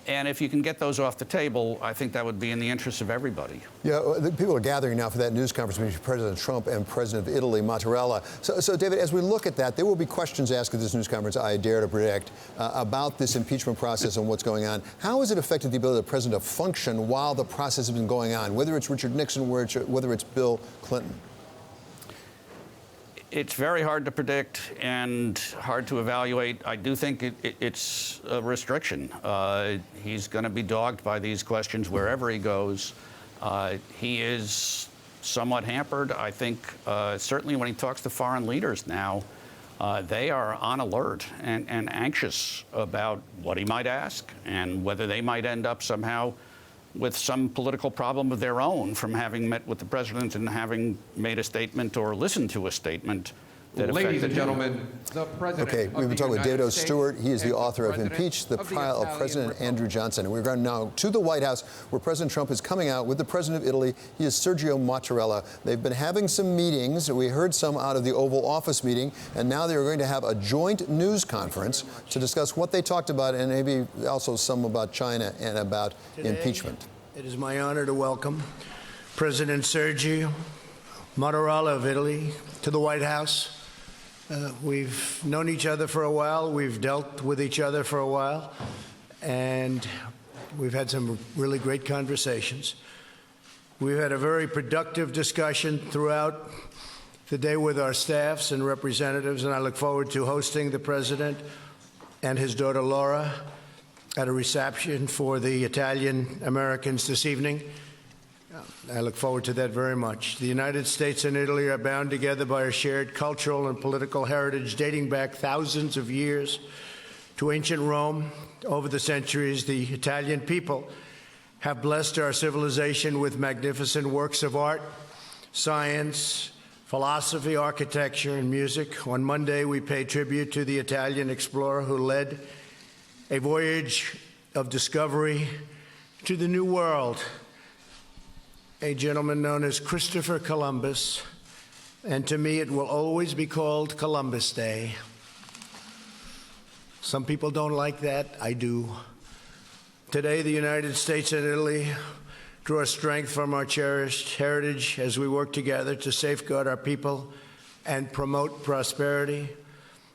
S15: And if you can get those off the table, I think that would be in the interest of everybody.
S1: Yeah, people are gathering now for that news conference between President Trump and President of Italy, Mattarella. So, David, as we look at that, there will be questions asked at this news conference, I dare to predict, about this impeachment process and what's going on. How has it affected the ability of the president to function while the process has been going on, whether it's Richard Nixon, whether it's Bill Clinton?
S15: It's very hard to predict and hard to evaluate. I do think it's a restriction. He's going to be dogged by these questions wherever he goes. He is somewhat hampered. I think certainly when he talks to foreign leaders now, they are on alert and anxious about what he might ask and whether they might end up somehow with some political problem of their own from having met with the president and having made a statement or listened to a statement that affected
S18: Ladies and
S15: him.
S18: gentlemen, the President
S1: Okay,
S18: of
S1: we've been
S18: the
S1: talking with
S18: United
S1: David O.
S18: States
S1: Stewart. He is the
S18: and
S1: author of
S18: President
S1: Impeached, the
S18: of the
S1: trial of
S18: Italian
S1: President
S18: Republic.
S1: Andrew Johnson. And we're going now to the White House, where President Trump is coming out with the President of Italy. He is Sergio Mattarella. They've been having some meetings. We heard some out of the Oval Office meeting, and now they are going to have a joint news conference to discuss what they talked about and maybe also some about China and about impeachment.
S19: It is my honor to welcome President Sergio Mattarella of Italy to the White House. We've known each other for a while. We've dealt with each other for a while. And we've had some really great conversations. We've had a very productive discussion throughout the day with our staffs and representatives, and I look forward to hosting the President and his daughter Laura at a reception for the Italian Americans this evening. I look forward to that very much. The United States and Italy are bound together by a shared cultural and political heritage dating back thousands of years to ancient Rome. Over the centuries, the Italian people have blessed our civilization with magnificent works of art, science, philosophy, architecture, and music. On Monday, we pay tribute to the Italian explorer who led a voyage of discovery to the New World, a gentleman known as Christopher Columbus, and to me it will always be called Columbus Day. Some people don't like that. I do. Today, the United States and Italy draw strength from our cherished heritage as we work together to safeguard our people and promote prosperity.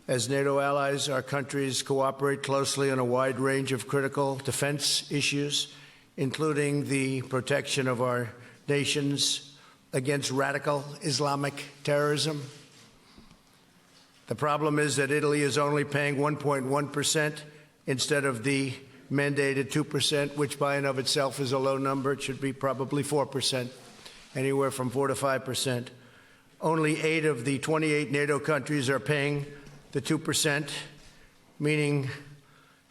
S19: As NATO allies, our countries cooperate closely on a wide range of critical defense issues, including the protection of our nations against radical Islamic terrorism. The problem is that Italy is only paying 1.1% instead of the mandated 2%, which by and of itself is a low number. It should be probably 4%, anywhere from 4 to 5%. Only 8 of the 28 NATO countries are paying the 2%, meaning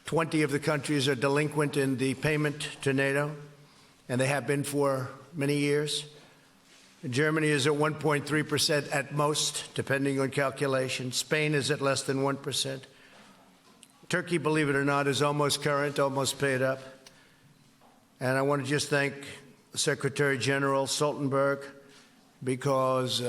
S19: 20 of the countries are delinquent in the payment to NATO, and they have been for many years. Germany is at 1.3% at most, depending on calculation. Spain is at less than 1%. Turkey, believe it or not, is almost current, almost paid up. And I want to just thank Secretary General Stoltenberg because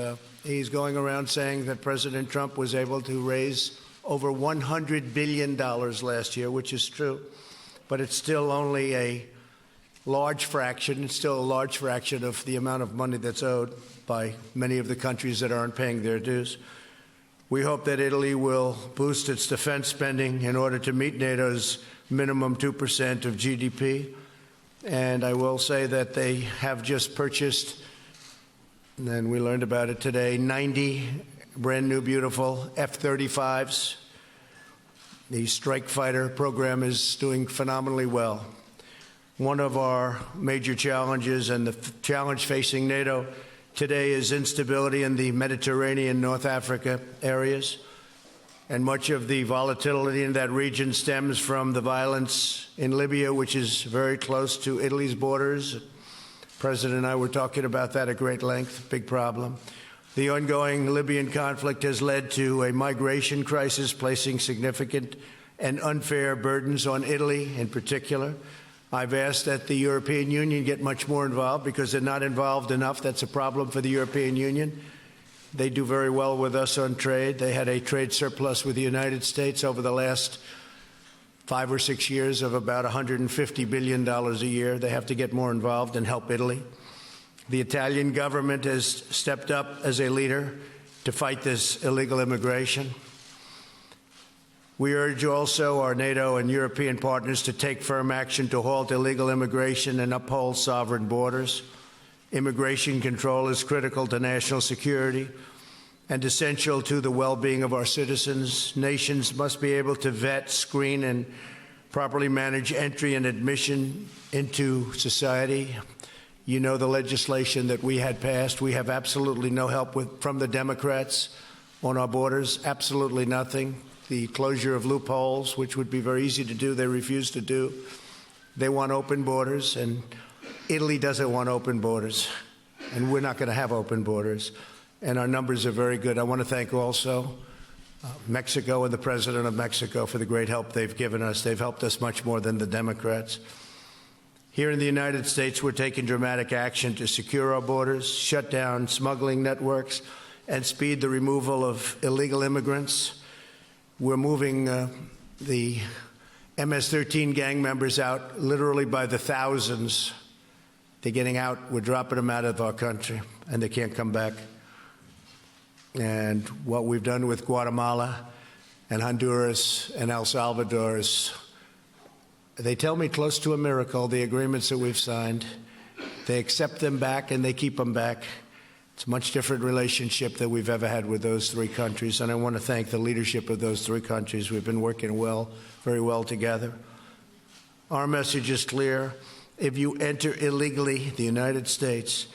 S19: he's going around saying that President Trump was able to raise over $100 billion last year, which is true, but it's still only a large fraction. It's still a large fraction of the amount of money that's owed by many of the countries that aren't paying their dues. We hope that Italy will boost its defense spending in order to meet NATO's minimum 2% of GDP. And I will say that they have just purchased, and we learned about it today, 90 brand new, beautiful F-35s. The strike fighter program is doing phenomenally well. One of our major challenges and the challenge facing NATO today is instability in the Mediterranean, North Africa areas. And much of the volatility in that region stems from the violence in Libya, which is very close to Italy's borders. The President and I were talking about that at great length, big problem. The ongoing Libyan conflict has led to a migration crisis, placing significant and unfair burdens on Italy in particular. I've asked that the European Union get much more involved because they're not involved enough. That's a problem for the European Union. They do very well with us on trade. They had a trade surplus with the United States over the last 5 or 6 years of about $150 billion a year. They have to get more involved and help Italy. The Italian government has stepped up as a leader to fight this illegal immigration. We urge also our NATO and European partners to take firm action to halt illegal immigration and uphold sovereign borders. Immigration control is critical to national security and essential to the well-being of our citizens. Nations must be able to vet, screen, and properly manage entry and admission into society. You know the legislation that we had passed. We have absolutely no help from the Democrats on our borders, absolutely nothing. The closure of loopholes, which would be very easy to do, they refuse to do. They want open borders, and Italy doesn't want open borders, and we're not going to have open borders. and our numbers are very good. I want to thank also Mexico and the President of Mexico for the great help they've given us. They've helped us much more than the Democrats. Here in the United States, we're taking dramatic action to secure our borders, shut down smuggling networks, and speed the removal of illegal immigrants. We're moving the MS-13 gang members out literally by the thousands. They're getting out. We're dropping them out of our country, and they can't come back. And what we've done with Guatemala and Honduras and El Salvador is, they tell me, close to a miracle, the agreements that we've signed. They accept them back and they keep them back. It's a much different relationship than we've ever had with those three countries, and I want to thank the leadership of those three countries. We've been working very well together. Our message is clear. If you enter illegally the United States,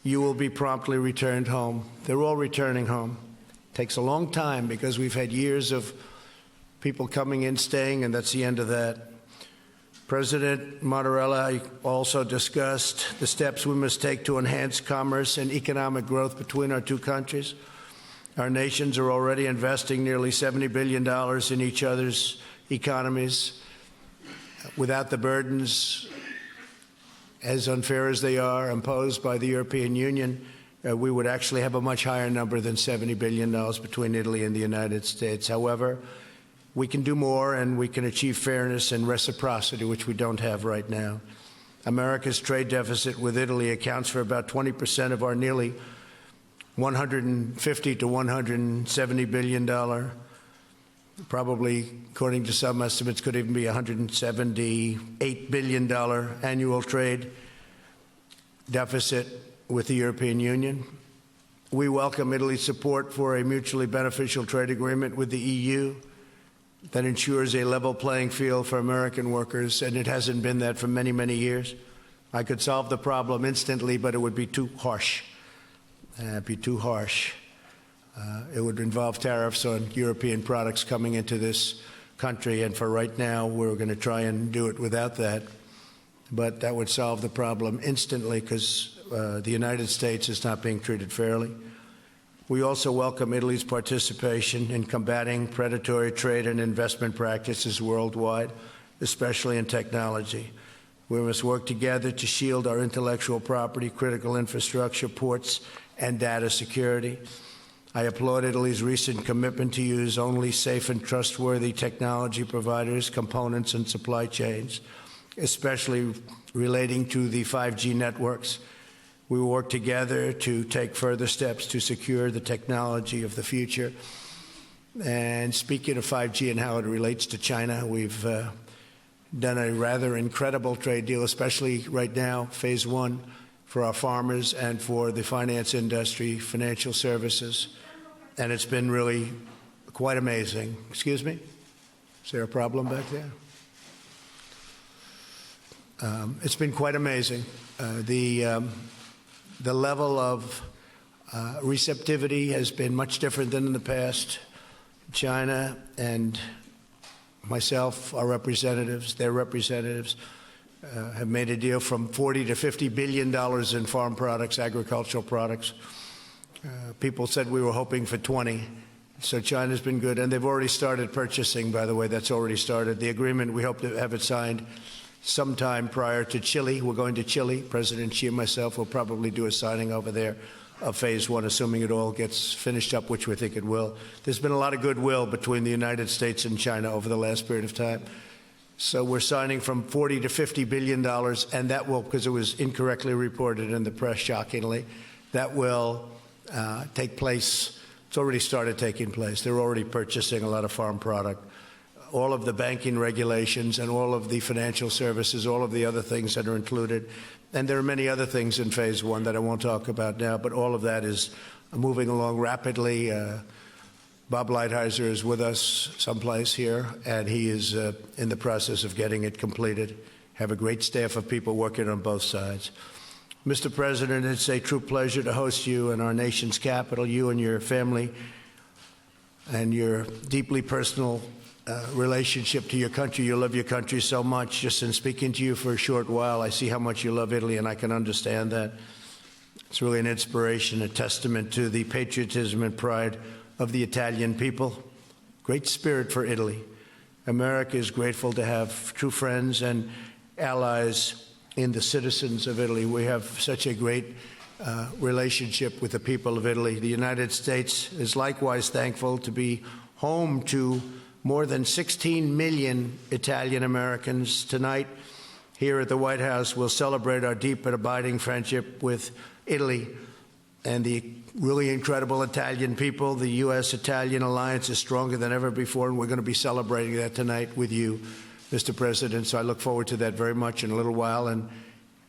S19: you will be promptly returned home. They're all returning home. It takes a long time because we've had years of people coming in, staying, and that's the end of that. President Mattarella also discussed the steps we must take to enhance commerce and economic growth between our two countries. Our nations are already investing nearly $70 billion in each other's economies. Without the burdens, as unfair as they are, imposed by the European Union, we would actually have a much higher number than $70 billion between Italy and the United States. However, we can do more, and we can achieve fairness and reciprocity, which we don't have right now. America's trade deficit with Italy accounts for about 20% of our nearly $150 to $170 billion, probably, according to some estimates, could even be $178 billion annual trade deficit with the European Union. We welcome Italy's support for a mutually beneficial trade agreement with the EU that ensures a level playing field for American workers, and it hasn't been that for many, many years. I could solve the problem instantly, but it would be too harsh. It would involve tariffs on European products coming into this country, and for right now, we're going to try and do it without that. But that would solve the problem instantly because the United States is not being treated fairly. We also welcome Italy's participation in combating predatory trade and investment practices worldwide, especially in technology. We must work together to shield our intellectual property, critical infrastructure, ports, and data security. I applaud Italy's recent commitment to use only safe and trustworthy technology providers, components, and supply chains, especially relating to the 5G networks. We will work together to take further steps to secure the technology of the future. And speaking of 5G and how it relates to China, we've done a rather incredible trade deal, especially right now, phase one, for our farmers and for the finance industry, financial services. And it's been really quite amazing. Excuse me? Is there a problem back there? It's been quite amazing. The level of receptivity has been much different than in the past. China and myself, our representatives, their representatives, have made a deal from $40 to $50 billion in farm products, agricultural products. People said we were hoping for 20. So China's been good, and they've already started purchasing, by the way. That's already started. The agreement, we hope to have it signed sometime prior to Chile. We're going to Chile. President Xi and myself will probably do a signing over there of phase one, assuming it all gets finished up, which we think it will. There's been a lot of goodwill between the United States and China over the last period of time. So we're signing from $40 to $50 billion, and that will, because it was incorrectly reported in the press, shockingly, that will take place. It's already started taking place. They're already purchasing a lot of farm product. All of the banking regulations and all of the financial services, all of the other things that are included. And there are many other things in phase one that I won't talk about now, but all of that is moving along rapidly. Bob Lighthizer is with us someplace here, and he is in the process of getting it completed. Have a great staff of people working on both sides. Mr. President, it's a true pleasure to host you in our nation's capital, you and your family, and your deeply personal relationship to your country. You love your country so much. Just in speaking to you for a short while, I see how much you love Italy, and I can understand that. It's really an inspiration, a testament to the patriotism and pride of the Italian people. Great spirit for Italy. America is grateful to have true friends and allies in the citizens of Italy. We have such a great relationship with the people of Italy. The United States is likewise thankful to be home to more than 16 million Italian Americans. Tonight, here at the White House, we'll celebrate our deep and abiding friendship with Italy and the really incredible Italian people. The U.S.-Italian alliance is stronger than ever before, and we're going to be celebrating that tonight with you, Mr. President. So I look forward to that very much in a little while. And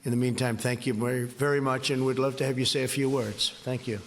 S19: in the meantime, thank you very, very much, and we'd love to have you say a few words. Thank you.